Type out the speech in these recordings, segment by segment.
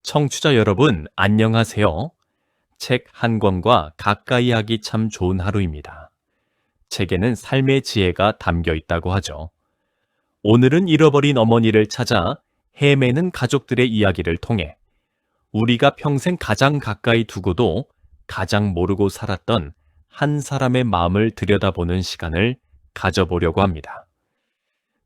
청취자 여러분, 안녕하세요. 책 한 권과 가까이 하기 참 좋은 하루입니다. 책에는 삶의 지혜가 담겨 있다고 하죠. 오늘은 잃어버린 어머니를 찾아 헤매는 가족들의 이야기를 통해 우리가 평생 가장 가까이 두고도 가장 모르고 살았던 한 사람의 마음을 들여다보는 시간을 가져보려고 합니다.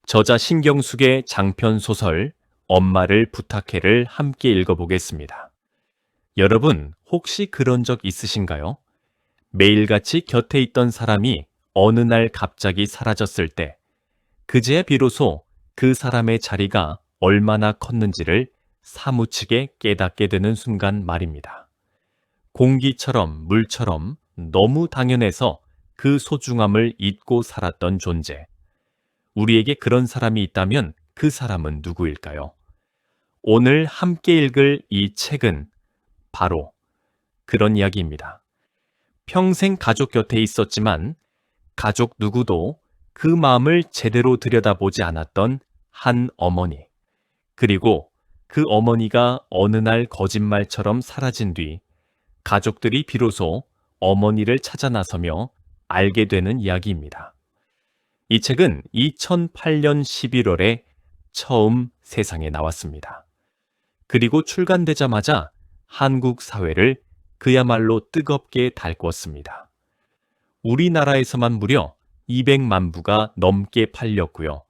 저자 신경숙의 장편 소설 엄마를 부탁해를 함께 읽어보겠습니다. 여러분, 혹시 그런 적 있으신가요? 매일같이 곁에 있던 사람이 어느 날 갑자기 사라졌을 때, 그제야 비로소 그 사람의 자리가 얼마나 컸는지를 사무치게 깨닫게 되는 순간 말입니다. 공기처럼 물처럼 너무 당연해서 그 소중함을 잊고 살았던 존재. 우리에게 그런 사람이 있다면 그 사람은 누구일까요? 오늘 함께 읽을 이 책은 바로 그런 이야기입니다. 평생 가족 곁에 있었지만 가족 누구도 그 마음을 제대로 들여다보지 않았던 한 어머니. 그리고 그 어머니가 어느 날 거짓말처럼 사라진 뒤 가족들이 비로소 어머니를 찾아 나서며 알게 되는 이야기입니다. 이 책은 2008년 11월에 처음 세상에 나왔습니다. 그리고 출간되자마자 한국 사회를 그야말로 뜨겁게 달궜습니다. 우리나라에서만 무려 200만 부가 넘게 팔렸고요.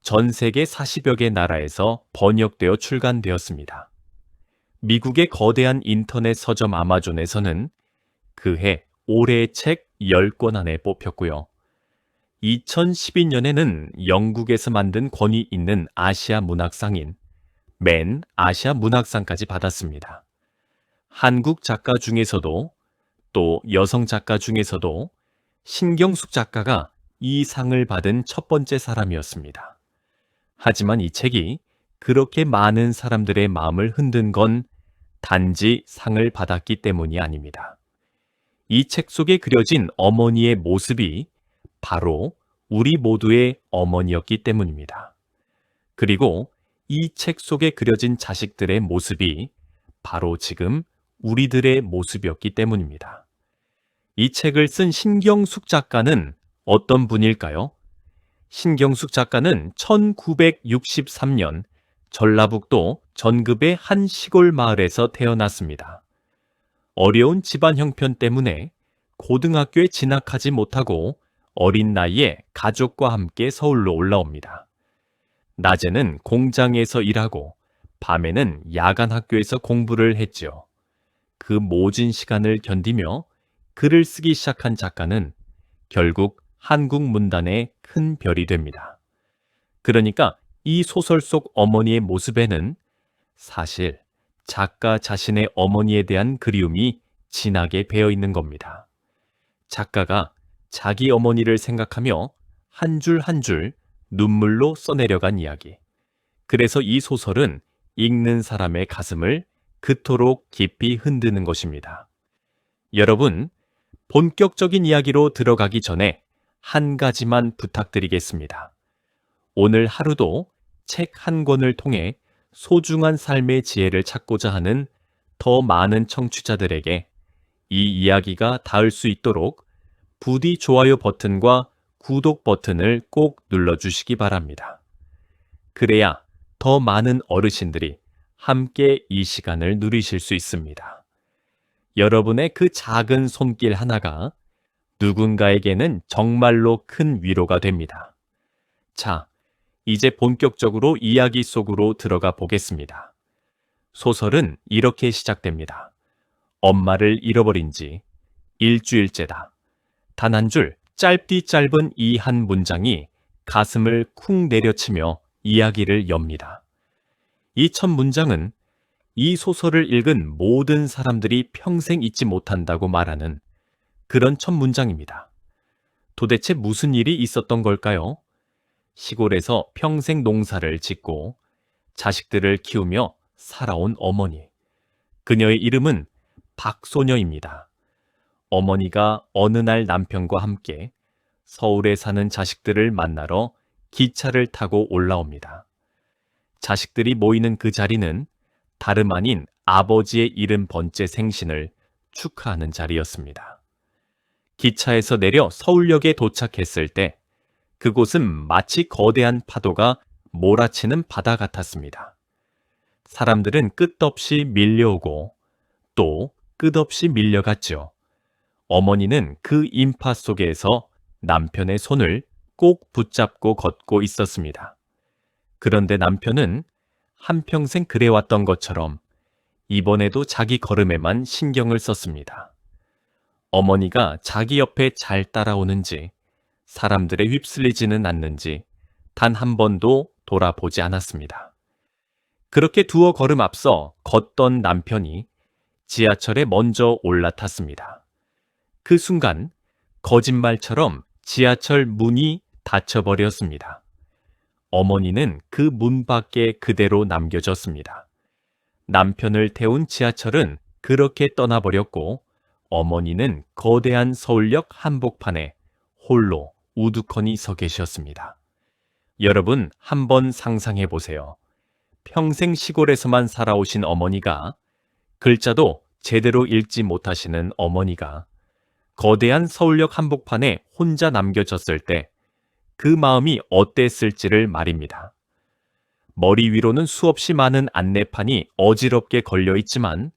전 세계 40여 개 나라에서 번역되어 출간되었습니다. 미국의 거대한 인터넷 서점 아마존에서는 그해 올해의 책 10권 안에 뽑혔고요. 2012년에는 영국에서 만든 권위 있는 아시아 문학상인 맨 아시아 문학상까지 받았습니다. 한국 작가 중에서도 또 여성 작가 중에서도 신경숙 작가가 이 상을 받은 첫 번째 사람이었습니다. 하지만 이 책이 그렇게 많은 사람들의 마음을 흔든 건 단지 상을 받았기 때문이 아닙니다. 이 책 속에 그려진 어머니의 모습이 바로 우리 모두의 어머니였기 때문입니다. 그리고 이 책 속에 그려진 자식들의 모습이 바로 지금 우리들의 모습이었기 때문입니다. 이 책을 쓴 신경숙 작가는 어떤 분일까요? 신경숙 작가는 1963년 전라북도 전급의 한 시골 마을에서 태어났습니다. 어려운 집안 형편 때문에 고등학교에 진학하지 못하고 어린 나이에 가족과 함께 서울로 올라옵니다. 낮에는 공장에서 일하고 밤에는 야간 학교에서 공부를 했지요. 그 모진 시간을 견디며 글을 쓰기 시작한 작가는 결국 한국 문단의 큰 별이 됩니다. 그러니까 이 소설 속 어머니의 모습에는 사실 작가 자신의 어머니에 대한 그리움이 진하게 배어 있는 겁니다. 작가가 자기 어머니를 생각하며 한 줄 한 줄 눈물로 써내려간 이야기. 그래서 이 소설은 읽는 사람의 가슴을 그토록 깊이 흔드는 것입니다. 여러분, 본격적인 이야기로 들어가기 전에 한 가지만 부탁드리겠습니다. 오늘 하루도 책 한 권을 통해 소중한 삶의 지혜를 찾고자 하는 더 많은 청취자들에게 이 이야기가 닿을 수 있도록 부디 좋아요 버튼과 구독 버튼을 꼭 눌러주시기 바랍니다. 그래야 더 많은 어르신들이 함께 이 시간을 누리실 수 있습니다. 여러분의 그 작은 손길 하나가 누군가에게는 정말로 큰 위로가 됩니다. 자, 이제 본격적으로 이야기 속으로 들어가 보겠습니다. 소설은 이렇게 시작됩니다. 엄마를 잃어버린 지 일주일째다. 단 한 줄 짧디 짧은 이 한 문장이 가슴을 쿵 내려치며 이야기를 엽니다. 이 첫 문장은 이 소설을 읽은 모든 사람들이 평생 잊지 못한다고 말하는 그런 첫 문장입니다. 도대체 무슨 일이 있었던 걸까요? 시골에서 평생 농사를 짓고 자식들을 키우며 살아온 어머니. 그녀의 이름은 박소녀입니다. 어머니가 어느 날 남편과 함께 서울에 사는 자식들을 만나러 기차를 타고 올라옵니다. 자식들이 모이는 그 자리는 다름 아닌 아버지의 70번째 생신을 축하하는 자리였습니다. 기차에서 내려 서울역에 도착했을 때 그곳은 마치 거대한 파도가 몰아치는 바다 같았습니다. 사람들은 끝없이 밀려오고 또 끝없이 밀려갔죠. 어머니는 그 인파 속에서 남편의 손을 꼭 붙잡고 걷고 있었습니다. 그런데 남편은 한평생 그래왔던 것처럼 이번에도 자기 걸음에만 신경을 썼습니다. 어머니가 자기 옆에 잘 따라오는지, 사람들에 휩쓸리지는 않는지 단 한 번도 돌아보지 않았습니다. 그렇게 두어 걸음 앞서 걷던 남편이 지하철에 먼저 올라탔습니다. 그 순간 거짓말처럼 지하철 문이 닫혀버렸습니다. 어머니는 그 문 밖에 그대로 남겨졌습니다. 남편을 태운 지하철은 그렇게 떠나버렸고 어머니는 거대한 서울역 한복판에 홀로 우두커니 서 계셨습니다. 여러분 한번 상상해 보세요. 평생 시골에서만 살아오신 어머니가, 글자도 제대로 읽지 못하시는 어머니가 거대한 서울역 한복판에 혼자 남겨졌을 때 그 마음이 어땠을지를 말입니다. 머리 위로는 수없이 많은 안내판이 어지럽게 걸려 있지만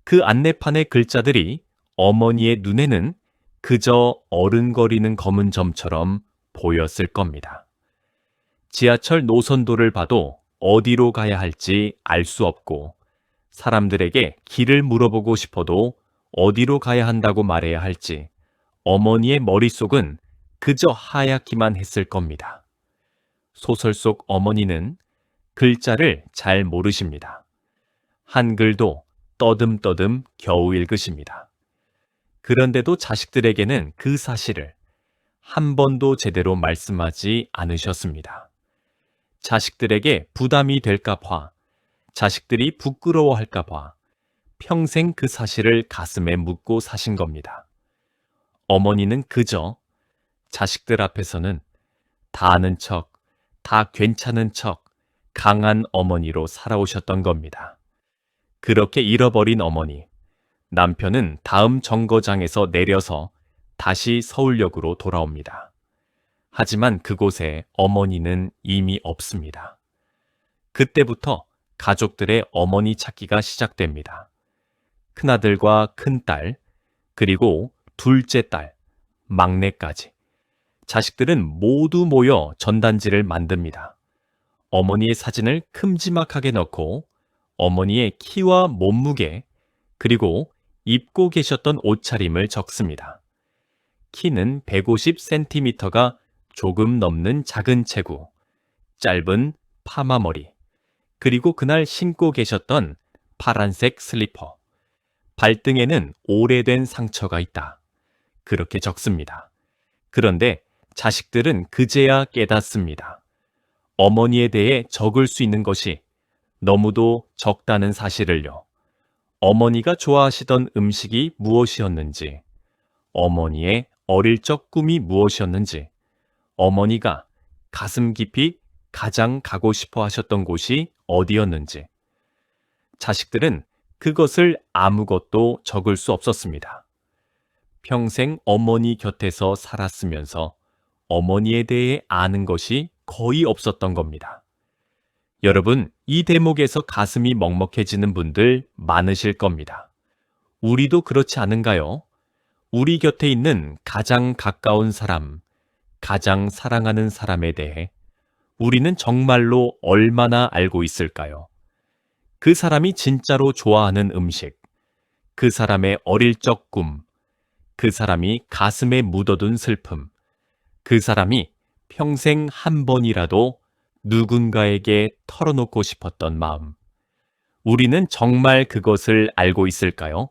그 안내판의 글자들이 어머니의 눈에는 그저 어른거리는 검은 점처럼 보였을 겁니다. 지하철 노선도를 봐도 어디로 가야 할지 알 수 없고 사람들에게 길을 물어보고 싶어도 어디로 가야 한다고 말해야 할지 어머니의 머릿속은 그저 하얗기만 했을 겁니다. 소설 속 어머니는 글자를 잘 모르십니다. 한글도 떠듬떠듬 겨우 읽으십니다. 그런데도 자식들에게는 그 사실을 한 번도 제대로 말씀하지 않으셨습니다. 자식들에게 부담이 될까봐, 자식들이 부끄러워할까봐 평생 그 사실을 가슴에 묻고 사신 겁니다. 어머니는 그저 자식들 앞에서는 다 아는 척, 다 괜찮은 척, 강한 어머니로 살아오셨던 겁니다. 그렇게 잃어버린 어머니, 남편은 다음 정거장에서 내려서 다시 서울역으로 돌아옵니다. 하지만 그곳에 어머니는 이미 없습니다. 그때부터 가족들의 어머니 찾기가 시작됩니다. 큰아들과 큰딸, 그리고 둘째 딸, 막내까지. 자식들은 모두 모여 전단지를 만듭니다. 어머니의 사진을 큼지막하게 넣고 어머니의 키와 몸무게, 그리고 입고 계셨던 옷차림을 적습니다. 키는 150cm가 조금 넘는 작은 체구, 짧은 파마머리, 그리고 그날 신고 계셨던 파란색 슬리퍼, 발등에는 오래된 상처가 있다. 그렇게 적습니다. 그런데 자식들은 그제야 깨닫습니다. 어머니에 대해 적을 수 있는 것이 너무도 적다는 사실을요. 어머니가 좋아하시던 음식이 무엇이었는지, 어머니의 어릴 적 꿈이 무엇이었는지, 어머니가 가슴 깊이 가장 가고 싶어 하셨던 곳이 어디였는지, 자식들은 그것을 아무것도 적을 수 없었습니다. 평생 어머니 곁에서 살았으면서 어머니에 대해 아는 것이 거의 없었던 겁니다. 여러분, 이 대목에서 가슴이 먹먹해지는 분들 많으실 겁니다. 우리도 그렇지 않은가요? 우리 곁에 있는 가장 가까운 사람, 가장 사랑하는 사람에 대해 우리는 정말로 얼마나 알고 있을까요? 그 사람이 진짜로 좋아하는 음식, 그 사람의 어릴 적 꿈, 그 사람이 가슴에 묻어둔 슬픔, 그 사람이 평생 한 번이라도 누군가에게 털어놓고 싶었던 마음. 우리는 정말 그것을 알고 있을까요?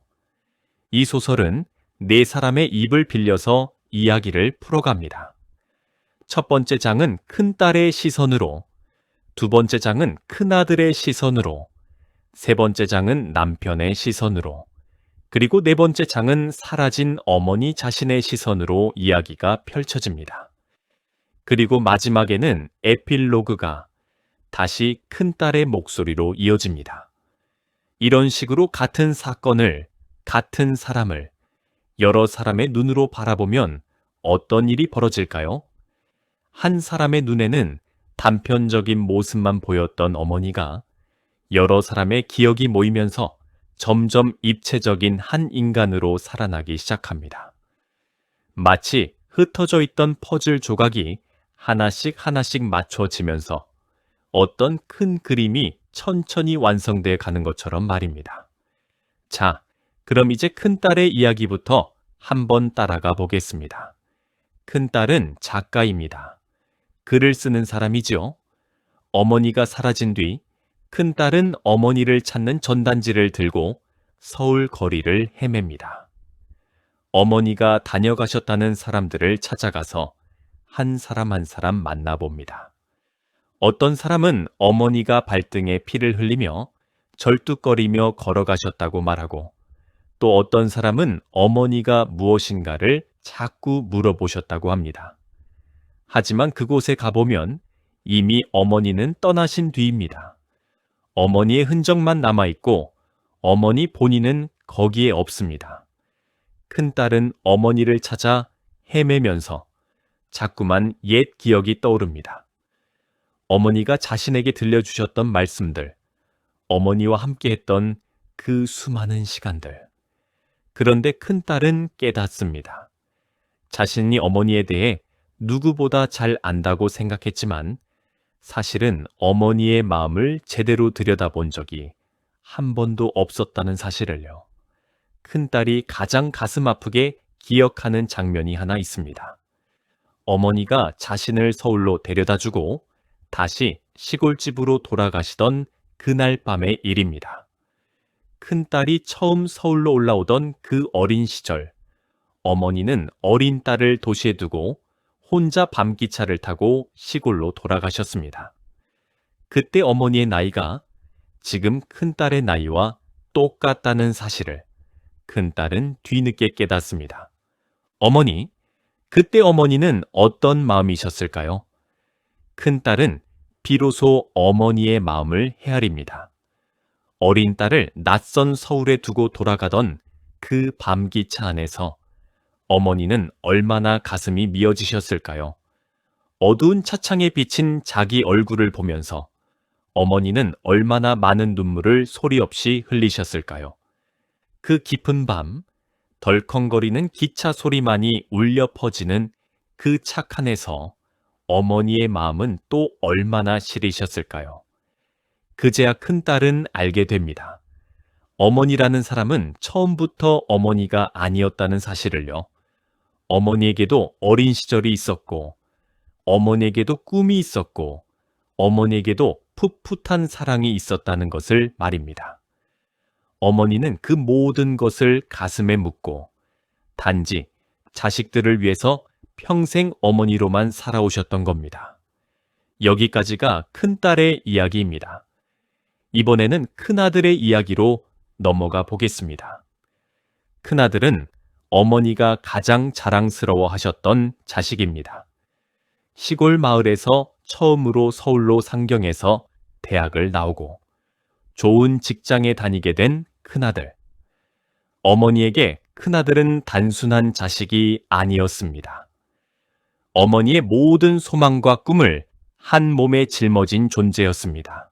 이 소설은 네 사람의 입을 빌려서 이야기를 풀어갑니다. 첫 번째 장은 큰딸의 시선으로, 두 번째 장은 큰아들의 시선으로, 세 번째 장은 남편의 시선으로, 그리고 네 번째 장은 사라진 어머니 자신의 시선으로 이야기가 펼쳐집니다. 그리고 마지막에는 에필로그가 다시 큰딸의 목소리로 이어집니다. 이런 식으로 같은 사건을, 같은 사람을 여러 사람의 눈으로 바라보면 어떤 일이 벌어질까요? 한 사람의 눈에는 단편적인 모습만 보였던 어머니가 여러 사람의 기억이 모이면서 점점 입체적인 한 인간으로 살아나기 시작합니다. 마치 흩어져 있던 퍼즐 조각이 하나씩 하나씩 맞춰지면서 어떤 큰 그림이 천천히 완성돼 가는 것처럼 말입니다. 자, 그럼 이제 큰딸의 이야기부터 한번 따라가 보겠습니다. 큰딸은 작가입니다. 글을 쓰는 사람이죠. 어머니가 사라진 뒤 큰딸은 어머니를 찾는 전단지를 들고 서울 거리를 헤맵니다. 어머니가 다녀가셨다는 사람들을 찾아가서 한 사람 한 사람 만나봅니다. 어떤 사람은 어머니가 발등에 피를 흘리며 절뚝거리며 걸어가셨다고 말하고, 또 어떤 사람은 어머니가 무엇인가를 자꾸 물어보셨다고 합니다. 하지만 그곳에 가보면 이미 어머니는 떠나신 뒤입니다. 어머니의 흔적만 남아있고 어머니 본인은 거기에 없습니다. 큰딸은 어머니를 찾아 헤매면서 자꾸만 옛 기억이 떠오릅니다. 어머니가 자신에게 들려주셨던 말씀들, 어머니와 함께했던 그 수많은 시간들. 그런데 큰딸은 깨닫습니다. 자신이 어머니에 대해 누구보다 잘 안다고 생각했지만 사실은 어머니의 마음을 제대로 들여다본 적이 한 번도 없었다는 사실을요. 큰딸이 가장 가슴 아프게 기억하는 장면이 하나 있습니다. 어머니가 자신을 서울로 데려다주고 다시 시골집으로 돌아가시던 그날 밤의 일입니다. 큰딸이 처음 서울로 올라오던 그 어린 시절, 어머니는 어린 딸을 도시에 두고 혼자 밤기차를 타고 시골로 돌아가셨습니다. 그때 어머니의 나이가 지금 큰딸의 나이와 똑같다는 사실을 큰딸은 뒤늦게 깨닫습니다. 어머니, 그때 어머니는 어떤 마음이셨을까요? 큰딸은 비로소 어머니의 마음을 헤아립니다. 어린 딸을 낯선 서울에 두고 돌아가던 그 밤기차 안에서 어머니는 얼마나 가슴이 미어지셨을까요? 어두운 차창에 비친 자기 얼굴을 보면서 어머니는 얼마나 많은 눈물을 소리 없이 흘리셨을까요? 그 깊은 밤, 덜컹거리는 기차 소리만이 울려 퍼지는 그 차 안에서 어머니의 마음은 또 얼마나 시리셨을까요? 그제야 큰딸은 알게 됩니다. 어머니라는 사람은 처음부터 어머니가 아니었다는 사실을요. 어머니에게도 어린 시절이 있었고, 어머니에게도 꿈이 있었고, 어머니에게도 풋풋한 사랑이 있었다는 것을 말입니다. 어머니는 그 모든 것을 가슴에 묻고 단지 자식들을 위해서 평생 어머니로만 살아오셨던 겁니다. 여기까지가 큰딸의 이야기입니다. 이번에는 큰아들의 이야기로 넘어가 보겠습니다. 큰아들은 어머니가 가장 자랑스러워 하셨던 자식입니다. 시골 마을에서 처음으로 서울로 상경해서 대학을 나오고 좋은 직장에 다니게 된 큰아들. 어머니에게 큰아들은 단순한 자식이 아니었습니다. 어머니의 모든 소망과 꿈을 한 몸에 짊어진 존재였습니다.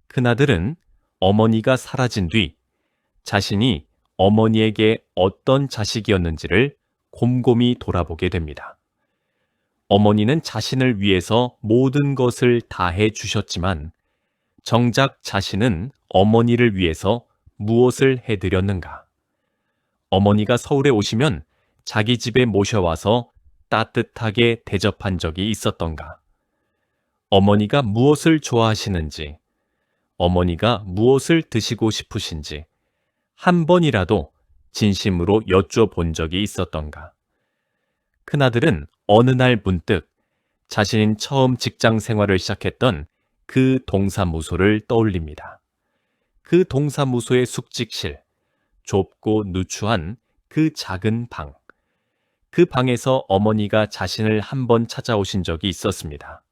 큰아들은 어머니가 사라진 뒤 자신이 어머니에게 어떤 자식이었는지를 곰곰이 돌아보게 됩니다. 어머니는 자신을 위해서 모든 것을 다해 주셨지만 정작 자신은 어머니를 위해서 무엇을 해드렸는가? 어머니가 서울에 오시면 자기 집에 모셔와서 따뜻하게 대접한 적이 있었던가? 어머니가 무엇을 좋아하시는지, 어머니가 무엇을 드시고 싶으신지 한 번이라도 진심으로 여쭤본 적이 있었던가? 큰아들은 어느 날 문득 자신이 처음 직장 생활을 시작했던 그 동사무소를 떠올립니다. 그 동사무소의 숙직실, 좁고 누추한 그 작은 방. 그 방에서 어머니가 자신을 한번 찾아오신 적이 있었습니다.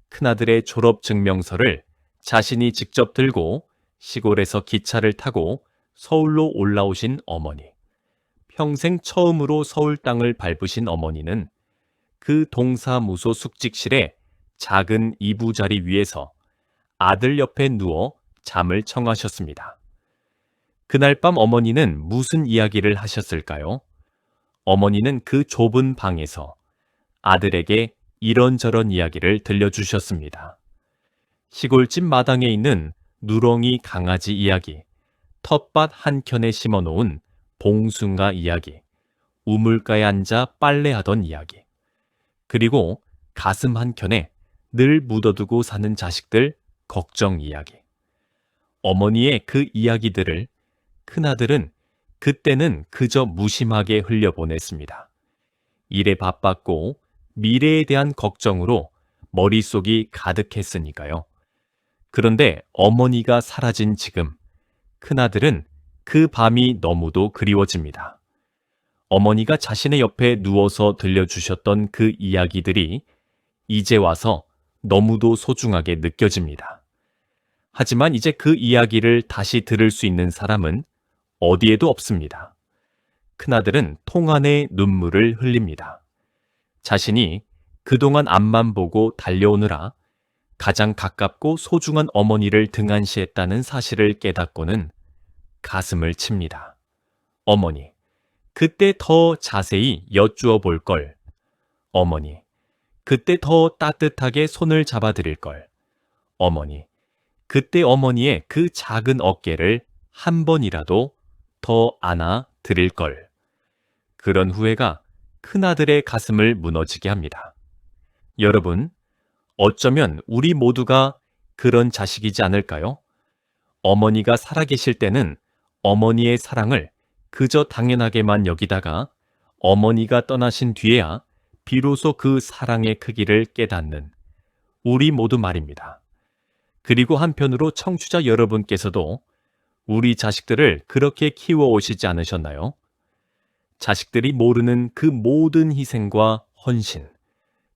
큰아들의 졸업 증명서를 자신이 직접 들고 시골에서 기차를 타고 서울로 올라오신 어머니. 평생 처음으로 서울 땅을 밟으신 어머니는 그 동사무소 숙직실의 작은 이부자리 위에서 아들 옆에 누워 잠을 청하셨습니다. 그날 밤 어머니는 무슨 이야기를 하셨을까요? 어머니는 그 좁은 방에서 아들에게 이런저런 이야기를 들려주셨습니다. 시골집 마당에 있는 누렁이 강아지 이야기, 텃밭 한켠에 심어놓은 봉숭아 이야기, 우물가에 앉아 빨래하던 이야기, 그리고 가슴 한켠에 늘 묻어두고 사는 자식들 걱정 이야기. 어머니의 그 이야기들을 큰아들은 그때는 그저 무심하게 흘려보냈습니다. 일에 바빴고 미래에 대한 걱정으로 머릿속이 가득했으니까요. 그런데 어머니가 사라진 지금, 큰아들은 그 밤이 너무도 그리워집니다. 어머니가 자신의 옆에 누워서 들려주셨던 그 이야기들이 이제 와서 너무도 소중하게 느껴집니다. 하지만 이제 그 이야기를 다시 들을 수 있는 사람은 어디에도 없습니다. 큰아들은 통 안에 눈물을 흘립니다. 자신이 그동안 앞만 보고 달려오느라 가장 가깝고 소중한 어머니를 등한시했다는 사실을 깨닫고는 가슴을 칩니다. 어머니, 그때 더 자세히 여쭈어 볼 걸. 어머니, 그때 더 따뜻하게 손을 잡아드릴 걸. 어머니, 그때 어머니의 그 작은 어깨를 한 번이라도 더 안아 드릴 걸. 그런 후회가 큰아들의 가슴을 무너지게 합니다. 여러분, 어쩌면 우리 모두가 그런 자식이지 않을까요? 어머니가 살아계실 때는 어머니의 사랑을 그저 당연하게만 여기다가 어머니가 떠나신 뒤에야 비로소 그 사랑의 크기를 깨닫는 우리 모두 말입니다. 그리고 한편으로 청취자 여러분께서도 우리 자식들을 그렇게 키워오시지 않으셨나요? 자식들이 모르는 그 모든 희생과 헌신,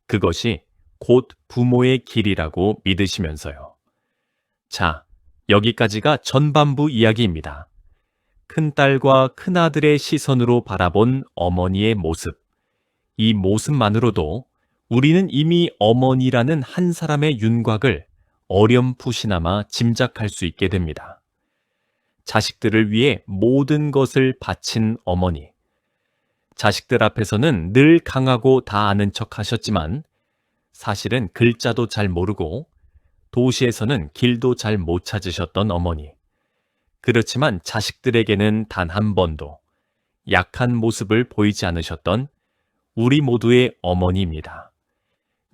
그것이 곧 부모의 길이라고 믿으시면서요. 자, 여기까지가 전반부 이야기입니다. 큰딸과 큰아들의 시선으로 바라본 어머니의 모습. 이 모습만으로도 우리는 이미 어머니라는 한 사람의 윤곽을 어렴풋이나마 짐작할 수 있게 됩니다. 자식들을 위해 모든 것을 바친 어머니. 자식들 앞에서는 늘 강하고 다 아는 척 하셨지만 사실은 글자도 잘 모르고 도시에서는 길도 잘 못 찾으셨던 어머니. 그렇지만 자식들에게는 단 한 번도 약한 모습을 보이지 않으셨던 우리 모두의 어머니입니다.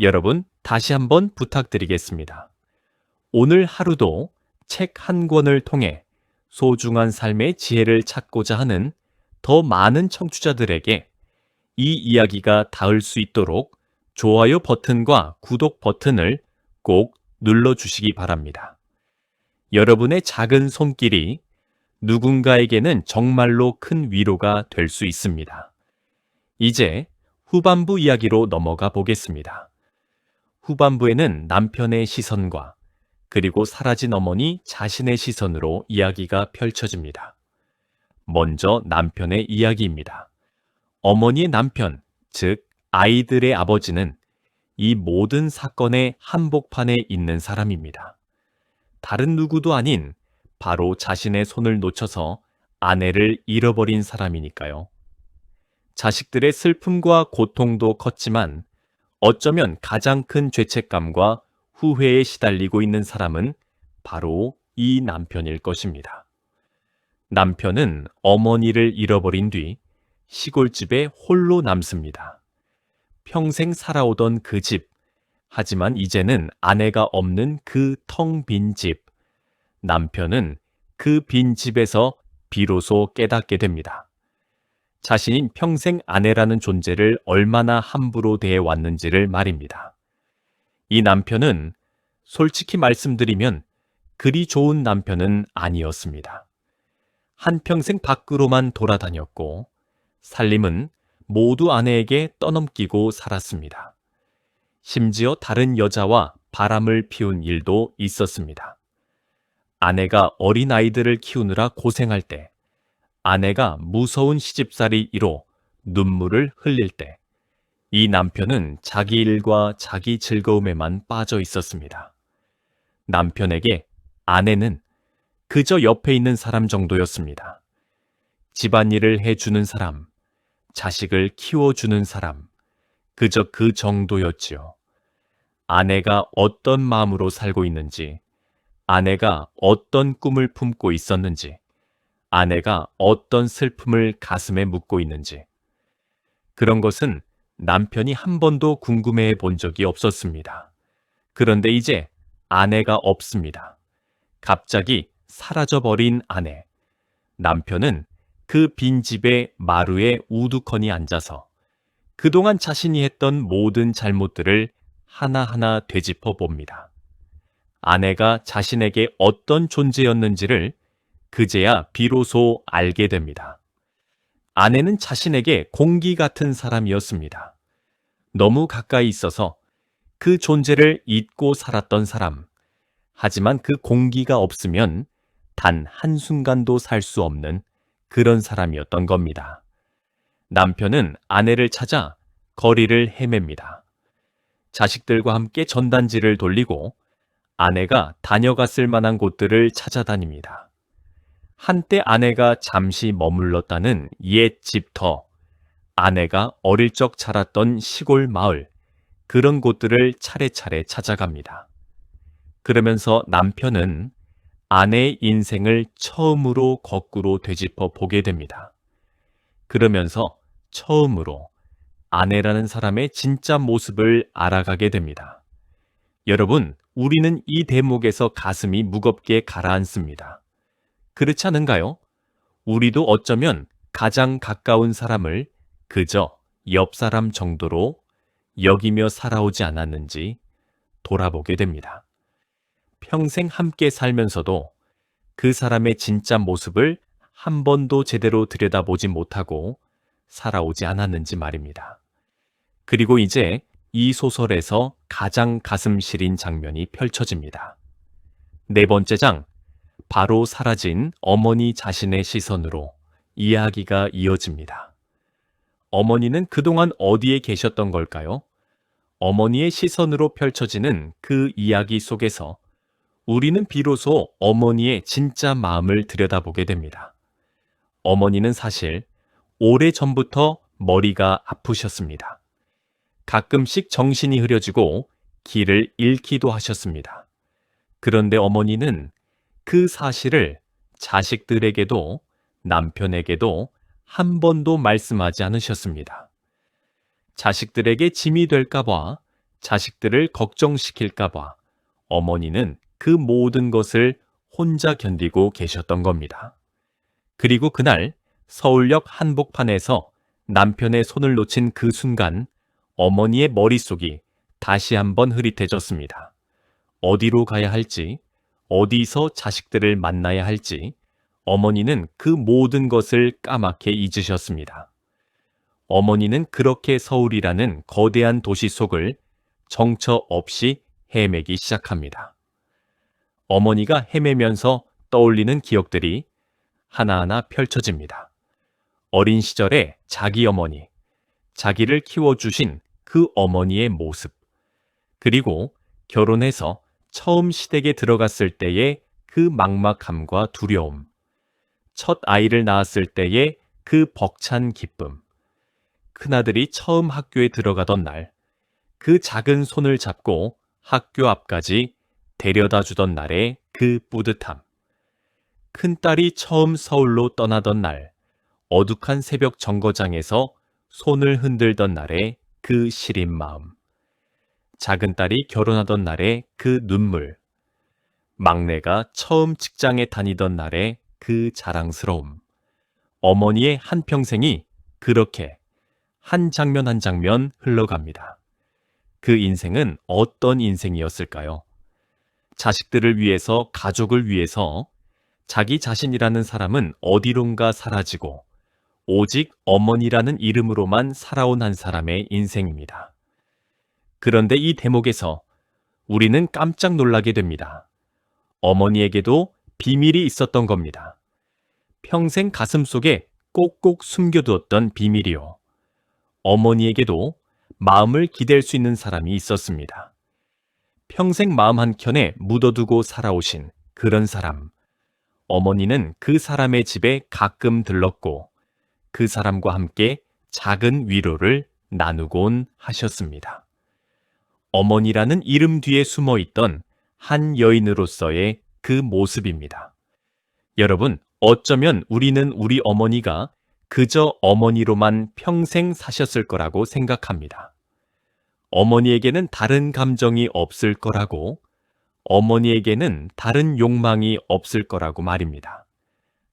여러분, 다시 한번 부탁드리겠습니다. 오늘 하루도 책 한 권을 통해 소중한 삶의 지혜를 찾고자 하는 더 많은 청취자들에게 이 이야기가 닿을 수 있도록 좋아요 버튼과 구독 버튼을 꼭 눌러주시기 바랍니다. 여러분의 작은 손길이 누군가에게는 정말로 큰 위로가 될 수 있습니다. 이제 후반부 이야기로 넘어가 보겠습니다. 후반부에는 남편의 시선과 그리고 사라진 어머니 자신의 시선으로 이야기가 펼쳐집니다. 먼저 남편의 이야기입니다. 어머니의 남편, 즉 아이들의 아버지는 이 모든 사건의 한복판에 있는 사람입니다. 다른 누구도 아닌 바로 자신의 손을 놓쳐서 아내를 잃어버린 사람이니까요. 자식들의 슬픔과 고통도 컸지만 어쩌면 가장 큰 죄책감과 후회에 시달리고 있는 사람은 바로 이 남편일 것입니다. 남편은 어머니를 잃어버린 뒤 시골집에 홀로 남습니다. 평생 살아오던 그 집, 하지만 이제는 아내가 없는 그 텅 빈 집. 남편은 그 빈 집에서 비로소 깨닫게 됩니다. 자신이 평생 아내라는 존재를 얼마나 함부로 대해왔는지를 말입니다. 이 남편은 솔직히 말씀드리면 그리 좋은 남편은 아니었습니다. 한평생 밖으로만 돌아다녔고 살림은 모두 아내에게 떠넘기고 살았습니다. 심지어 다른 여자와 바람을 피운 일도 있었습니다. 아내가 어린아이들을 키우느라 고생할 때, 아내가 무서운 시집살이로 눈물을 흘릴 때, 이 남편은 자기 일과 자기 즐거움에만 빠져 있었습니다. 남편에게 아내는 그저 옆에 있는 사람 정도였습니다. 집안일을 해주는 사람, 자식을 키워주는 사람, 그저 그 정도였지요. 아내가 어떤 마음으로 살고 있는지, 아내가 어떤 꿈을 품고 있었는지, 아내가 어떤 슬픔을 가슴에 묻고 있는지, 그런 것은 남편이 한 번도 궁금해 본 적이 없었습니다. 그런데 이제 아내가 없습니다. 갑자기 사라져버린 아내. 남편은 그 빈집의 마루에 우두커니 앉아서 그동안 자신이 했던 모든 잘못들을 하나하나 되짚어 봅니다. 아내가 자신에게 어떤 존재였는지를 그제야 비로소 알게 됩니다. 아내는 자신에게 공기 같은 사람이었습니다. 너무 가까이 있어서 그 존재를 잊고 살았던 사람. 하지만 그 공기가 없으면 단 한순간도 살 수 없는 그런 사람이었던 겁니다. 남편은 아내를 찾아 거리를 헤맵니다. 자식들과 함께 전단지를 돌리고 아내가 다녀갔을 만한 곳들을 찾아다닙니다. 한때 아내가 잠시 머물렀다는 옛 집터, 아내가 어릴 적 자랐던 시골 마을, 그런 곳들을 차례차례 찾아갑니다. 그러면서 남편은 아내의 인생을 처음으로 거꾸로 되짚어 보게 됩니다. 그러면서 처음으로 아내라는 사람의 진짜 모습을 알아가게 됩니다. 여러분, 우리는 이 대목에서 가슴이 무겁게 가라앉습니다. 그렇지 않은가요? 우리도 어쩌면 가장 가까운 사람을 그저 옆 사람 정도로 여기며 살아오지 않았는지 돌아보게 됩니다. 평생 함께 살면서도 그 사람의 진짜 모습을 한 번도 제대로 들여다보지 못하고 살아오지 않았는지 말입니다. 그리고 이제 이 소설에서 가장 가슴 시린 장면이 펼쳐집니다. 네 번째 장, 바로 사라진 어머니 자신의 시선으로 이야기가 이어집니다. 어머니는 그동안 어디에 계셨던 걸까요? 어머니의 시선으로 펼쳐지는 그 이야기 속에서 우리는 비로소 어머니의 진짜 마음을 들여다보게 됩니다. 어머니는 사실 오래전부터 머리가 아프셨습니다. 가끔씩 정신이 흐려지고 길을 잃기도 하셨습니다. 그런데 어머니는 그 사실을 자식들에게도 남편에게도 한 번도 말씀하지 않으셨습니다. 자식들에게 짐이 될까봐, 자식들을 걱정시킬까봐 어머니는 그 모든 것을 혼자 견디고 계셨던 겁니다. 그리고 그날 서울역 한복판에서 남편의 손을 놓친 그 순간 어머니의 머릿속이 다시 한번 흐릿해졌습니다. 어디로 가야 할지, 어디서 자식들을 만나야 할지 어머니는 그 모든 것을 까맣게 잊으셨습니다. 어머니는 그렇게 서울이라는 거대한 도시 속을 정처 없이 헤매기 시작합니다. 어머니가 헤매면서 떠올리는 기억들이 하나하나 펼쳐집니다. 어린 시절에 자기 어머니, 자기를 키워주신 그 어머니의 모습, 그리고 결혼해서 처음 시댁에 들어갔을 때의 그 막막함과 두려움, 첫 아이를 낳았을 때의 그 벅찬 기쁨, 큰아들이 처음 학교에 들어가던 날, 그 작은 손을 잡고 학교 앞까지 데려다 주던 날의 그 뿌듯함, 큰딸이 처음 서울로 떠나던 날, 어둑한 새벽 정거장에서 손을 흔들던 날의 그 시린 마음, 작은 딸이 결혼하던 날의 그 눈물, 막내가 처음 직장에 다니던 날의 그 자랑스러움, 어머니의 한평생이 그렇게 한 장면 한 장면 흘러갑니다. 그 인생은 어떤 인생이었을까요? 자식들을 위해서, 가족을 위해서 자기 자신이라는 사람은 어디론가 사라지고 오직 어머니라는 이름으로만 살아온 한 사람의 인생입니다. 그런데 이 대목에서 우리는 깜짝 놀라게 됩니다. 어머니에게도 비밀이 있었던 겁니다. 평생 가슴속에 꼭꼭 숨겨두었던 비밀이요. 어머니에게도 마음을 기댈 수 있는 사람이 있었습니다. 평생 마음 한켠에 묻어두고 살아오신 그런 사람. 어머니는 그 사람의 집에 가끔 들렀고 그 사람과 함께 작은 위로를 나누곤 하셨습니다. 어머니라는 이름 뒤에 숨어 있던 한 여인으로서의 그 모습입니다. 여러분, 어쩌면 우리는 우리 어머니가 그저 어머니로만 평생 사셨을 거라고 생각합니다. 어머니에게는 다른 감정이 없을 거라고, 어머니에게는 다른 욕망이 없을 거라고 말입니다.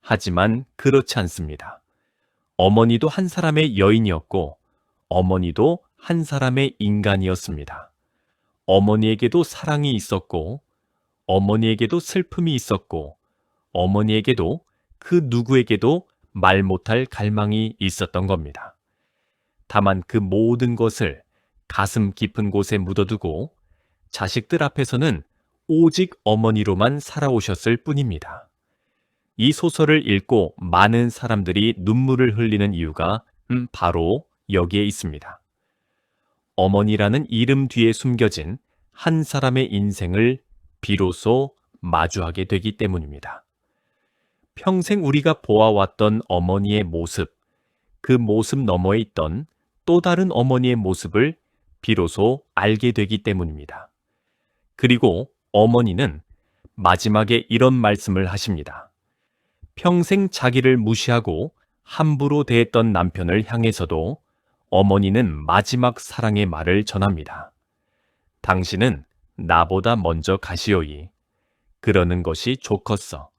하지만 그렇지 않습니다. 어머니도 한 사람의 여인이었고, 어머니도 한 사람의 인간이었습니다. 어머니에게도 사랑이 있었고, 어머니에게도 슬픔이 있었고, 어머니에게도 그 누구에게도 말 못할 갈망이 있었던 겁니다. 다만 그 모든 것을 가슴 깊은 곳에 묻어두고 자식들 앞에서는 오직 어머니로만 살아오셨을 뿐입니다. 이 소설을 읽고 많은 사람들이 눈물을 흘리는 이유가 바로 여기에 있습니다. 어머니라는 이름 뒤에 숨겨진 한 사람의 인생을 비로소 마주하게 되기 때문입니다. 평생 우리가 보아왔던 어머니의 모습, 그 모습 너머에 있던 또 다른 어머니의 모습을 비로소 알게 되기 때문입니다. 그리고 어머니는 마지막에 이런 말씀을 하십니다. 평생 자기를 무시하고 함부로 대했던 남편을 향해서도 어머니는 마지막 사랑의 말을 전합니다. 당신은 나보다 먼저 가시오이. 그러는 것이 좋겠어.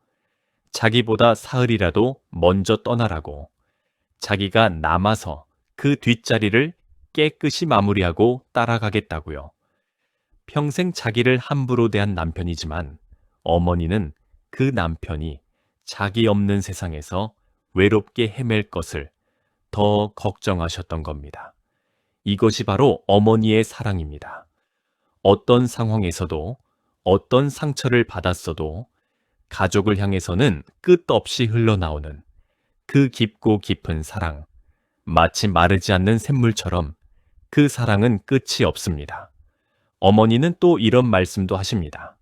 자기보다 사흘이라도 먼저 떠나라고. 자기가 남아서 그 뒷자리를 깨끗이 마무리하고 따라가겠다고요. 평생 자기를 함부로 대한 남편이지만 어머니는 그 남편이 자기 없는 세상에서 외롭게 헤맬 것을 더 걱정하셨던 겁니다. 이것이 바로 어머니의 사랑입니다. 어떤 상황에서도 어떤 상처를 받았어도 가족을 향해서는 끝없이 흘러나오는 그 깊고 깊은 사랑, 마치 마르지 않는 샘물처럼 그 사랑은 끝이 없습니다. 어머니는 또 이런 말씀도 하십니다.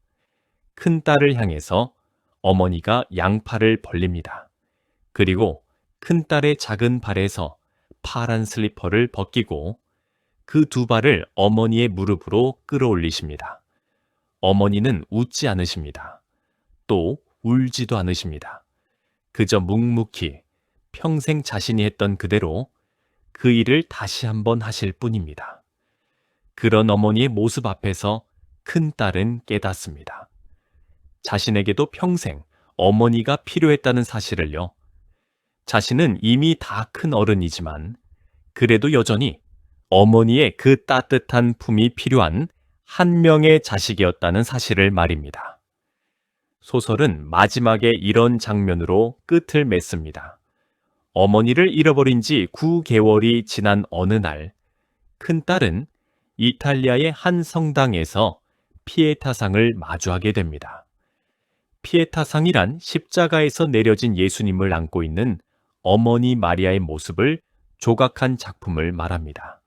큰 딸을 향해서 어머니가 양팔을 벌립니다. 그리고 큰 딸의 작은 발에서 파란 슬리퍼를 벗기고 그 두 발을 어머니의 무릎으로 끌어올리십니다. 어머니는 웃지 않으십니다. 또 울지도 않으십니다. 그저 묵묵히 평생 자신이 했던 그대로 그 일을 다시 한번 하실 뿐입니다. 그런 어머니의 모습 앞에서 큰 딸은 깨닫습니다. 자신에게도 평생 어머니가 필요했다는 사실을요. 자신은 이미 다 큰 어른이지만 그래도 여전히 어머니의 그 따뜻한 품이 필요한 한 명의 자식이었다는 사실을 말입니다. 소설은 마지막에 이런 장면으로 끝을 맺습니다. 어머니를 잃어버린 지 9개월이 지난 어느 날, 큰딸은 이탈리아의 한 성당에서 피에타상을 마주하게 됩니다. 피에타상이란 십자가에서 내려진 예수님을 안고 있는 어머니 마리아의 모습을 조각한 작품을 말합니다.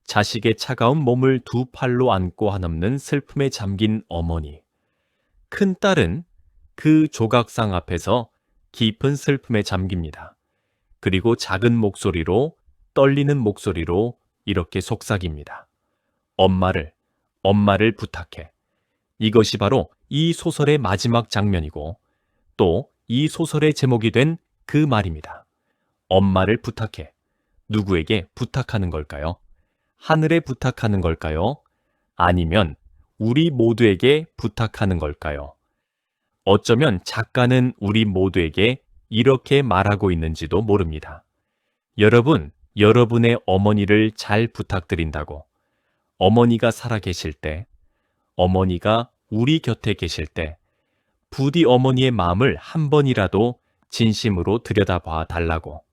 자식의 차가운 몸을 두 팔로 안고 한없는 슬픔에 잠긴 어머니. 큰딸은 그 조각상 앞에서 깊은 슬픔에 잠깁니다. 그리고 작은 목소리로, 떨리는 목소리로 이렇게 속삭입니다. 엄마를 부탁해. 이것이 바로 이 소설의 마지막 장면이고 또 이 소설의 제목이 된 그 말입니다. 엄마를 부탁해. 누구에게 부탁하는 걸까요? 하늘에 부탁하는 걸까요? 아니면 우리 모두에게 부탁하는 걸까요? 어쩌면 작가는 우리 모두에게 이렇게 말하고 있는지도 모릅니다. 여러분, 여러분의 어머니를 잘 부탁드린다고. 어머니가 살아계실 때, 어머니가 우리 곁에 계실 때, 부디 어머니의 마음을 한 번이라도 진심으로 들여다봐 달라고.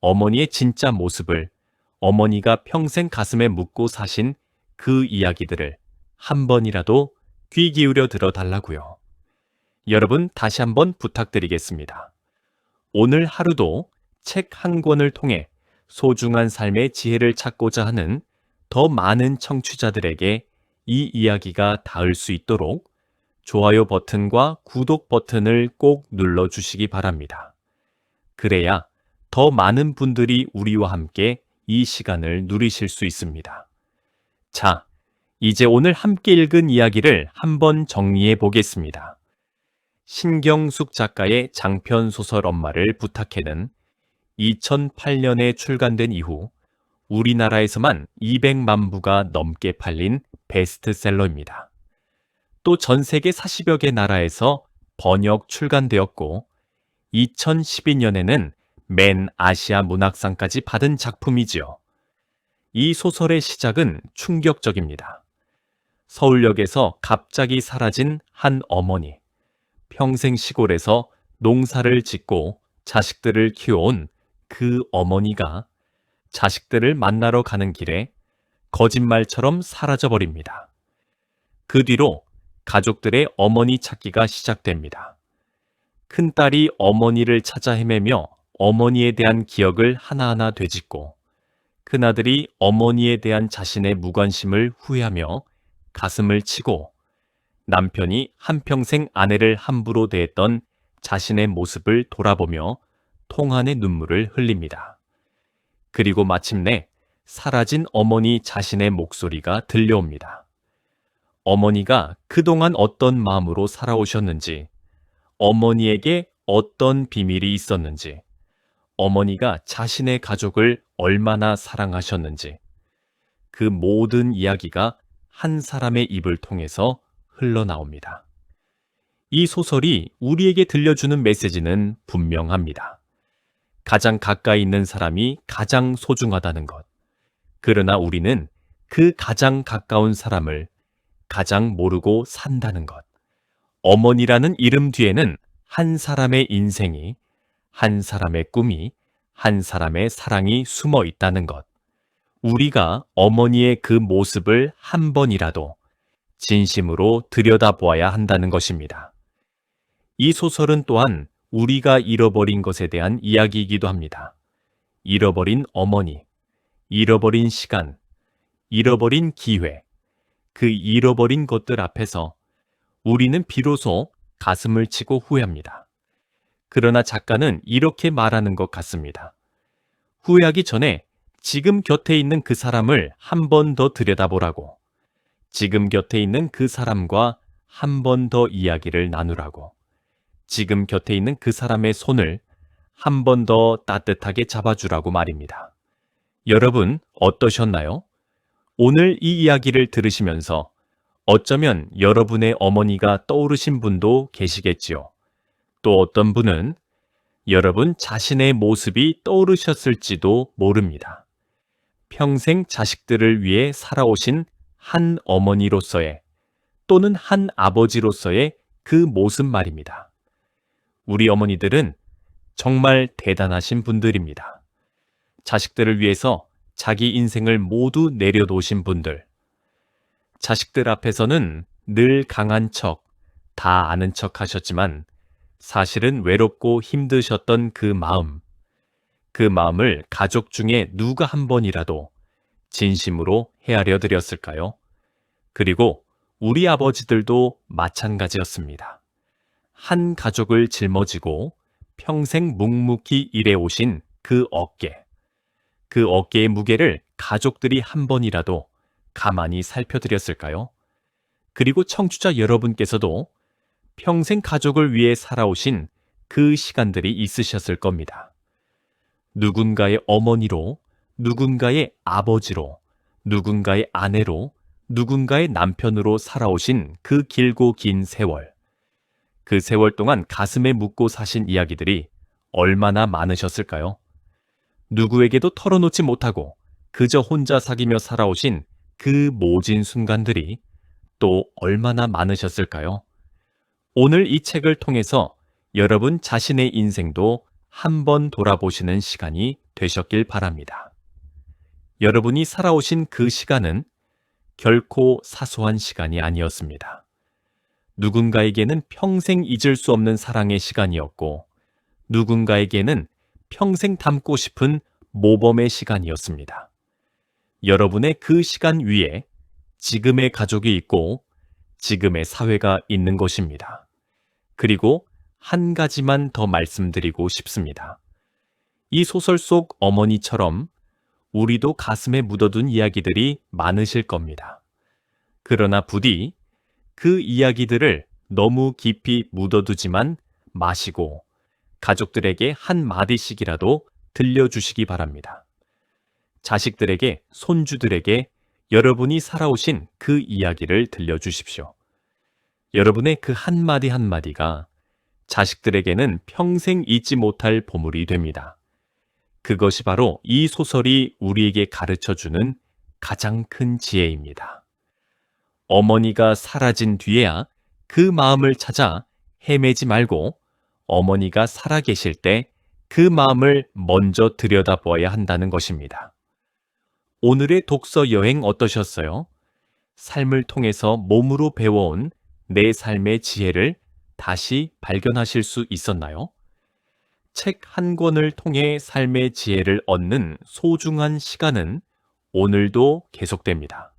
어머니의 진짜 모습을, 어머니가 평생 가슴에 묻고 사신 그 이야기들을 한 번이라도 귀 기울여 들어 달라고요. 여러분 다시 한번 부탁드리겠습니다. 오늘 하루도 책 한 권을 통해 소중한 삶의 지혜를 찾고자 하는 더 많은 청취자들에게 이 이야기가 닿을 수 있도록 좋아요 버튼과 구독 버튼을 꼭 눌러주시기 바랍니다. 그래야 더 많은 분들이 우리와 함께 이 시간을 누리실 수 있습니다. 자, 이제 오늘 함께 읽은 이야기를 한번 정리해 보겠습니다. 신경숙 작가의 장편 소설 엄마를 부탁해는 2008년에 출간된 이후 우리나라에서만 200만 부가 넘게 팔린 베스트셀러입니다. 또 전 세계 40여 개 나라에서 번역 출간되었고 2012년에는 맨 아시아 문학상까지 받은 작품이지요. 이 소설의 시작은 충격적입니다. 서울역에서 갑자기 사라진 한 어머니, 평생 시골에서 농사를 짓고 자식들을 키워온 그 어머니가 자식들을 만나러 가는 길에 거짓말처럼 사라져버립니다. 그 뒤로 가족들의 어머니 찾기가 시작됩니다. 큰딸이 어머니를 찾아 헤매며 어머니에 대한 기억을 하나하나 되짚고 큰아들이 어머니에 대한 자신의 무관심을 후회하며 가슴을 치고 남편이 한평생 아내를 함부로 대했던 자신의 모습을 돌아보며 통한의 눈물을 흘립니다. 그리고 마침내 사라진 어머니 자신의 목소리가 들려옵니다. 어머니가 그동안 어떤 마음으로 살아오셨는지, 어머니에게 어떤 비밀이 있었는지, 어머니가 자신의 가족을 얼마나 사랑하셨는지, 그 모든 이야기가 한 사람의 입을 통해서 흘러나옵니다. 이 소설이 우리에게 들려주는 메시지는 분명합니다. 가장 가까이 있는 사람이 가장 소중하다는 것. 그러나 우리는 그 가장 가까운 사람을 가장 모르고 산다는 것. 어머니라는 이름 뒤에는 한 사람의 인생이, 한 사람의 꿈이, 한 사람의 사랑이 숨어 있다는 것. 우리가 어머니의 그 모습을 한 번이라도 진심으로 들여다보아야 한다는 것입니다. 이 소설은 또한 우리가 잃어버린 것에 대한 이야기이기도 합니다. 잃어버린 어머니, 잃어버린 시간, 잃어버린 기회, 그 잃어버린 것들 앞에서 우리는 비로소 가슴을 치고 후회합니다. 그러나 작가는 이렇게 말하는 것 같습니다. 후회하기 전에 지금 곁에 있는 그 사람을 한 번 더 들여다보라고, 지금 곁에 있는 그 사람과 한 번 더 이야기를 나누라고, 지금 곁에 있는 그 사람의 손을 한 번 더 따뜻하게 잡아주라고 말입니다. 여러분 어떠셨나요? 오늘 이 이야기를 들으시면서 어쩌면 여러분의 어머니가 떠오르신 분도 계시겠지요. 또 어떤 분은 여러분 자신의 모습이 떠오르셨을지도 모릅니다. 평생 자식들을 위해 살아오신 한 어머니로서의 또는 한 아버지로서의 그 모습 말입니다. 우리 어머니들은 정말 대단하신 분들입니다. 자식들을 위해서 자기 인생을 모두 내려놓으신 분들. 자식들 앞에서는 늘 강한 척, 다 아는 척 하셨지만 사실은 외롭고 힘드셨던 그 마음을 가족 중에 누가 한 번이라도 진심으로 헤아려 드렸을까요? 그리고 우리 아버지들도 마찬가지였습니다. 한 가족을 짊어지고 평생 묵묵히 일해오신 그 어깨의 무게를 가족들이 한 번이라도 가만히 살펴드렸을까요? 그리고 청취자 여러분께서도 평생 가족을 위해 살아오신 그 시간들이 있으셨을 겁니다. 누군가의 어머니로, 누군가의 아버지로, 누군가의 아내로, 누군가의 남편으로 살아오신 그 길고 긴 세월. 그 세월 동안 가슴에 묻고 사신 이야기들이 얼마나 많으셨을까요? 누구에게도 털어놓지 못하고 그저 혼자 사귀며 살아오신 그 모진 순간들이 또 얼마나 많으셨을까요? 오늘 이 책을 통해서 여러분 자신의 인생도 한번 돌아보시는 시간이 되셨길 바랍니다. 여러분이 살아오신 그 시간은 결코 사소한 시간이 아니었습니다. 누군가에게는 평생 잊을 수 없는 사랑의 시간이었고, 누군가에게는 평생 담고 싶은 모범의 시간이었습니다. 여러분의 그 시간 위에 지금의 가족이 있고 지금의 사회가 있는 것입니다. 그리고 한 가지만 더 말씀드리고 싶습니다. 이 소설 속 어머니처럼 우리도 가슴에 묻어둔 이야기들이 많으실 겁니다. 그러나 부디 그 이야기들을 너무 깊이 묻어두지만 마시고 가족들에게 한 마디씩이라도 들려주시기 바랍니다. 자식들에게, 손주들에게 여러분이 살아오신 그 이야기를 들려주십시오. 여러분의 그 한마디 한마디가 자식들에게는 평생 잊지 못할 보물이 됩니다. 그것이 바로 이 소설이 우리에게 가르쳐주는 가장 큰 지혜입니다. 어머니가 사라진 뒤에야 그 마음을 찾아 헤매지 말고 어머니가 살아계실 때 그 마음을 먼저 들여다보아야 한다는 것입니다. 오늘의 독서 여행 어떠셨어요? 삶을 통해서 몸으로 배워온 내 삶의 지혜를 다시 발견하실 수 있었나요? 책 한 권을 통해 삶의 지혜를 얻는 소중한 시간은 오늘도 계속됩니다.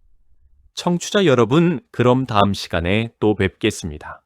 청취자 여러분, 그럼 다음 시간에 또 뵙겠습니다.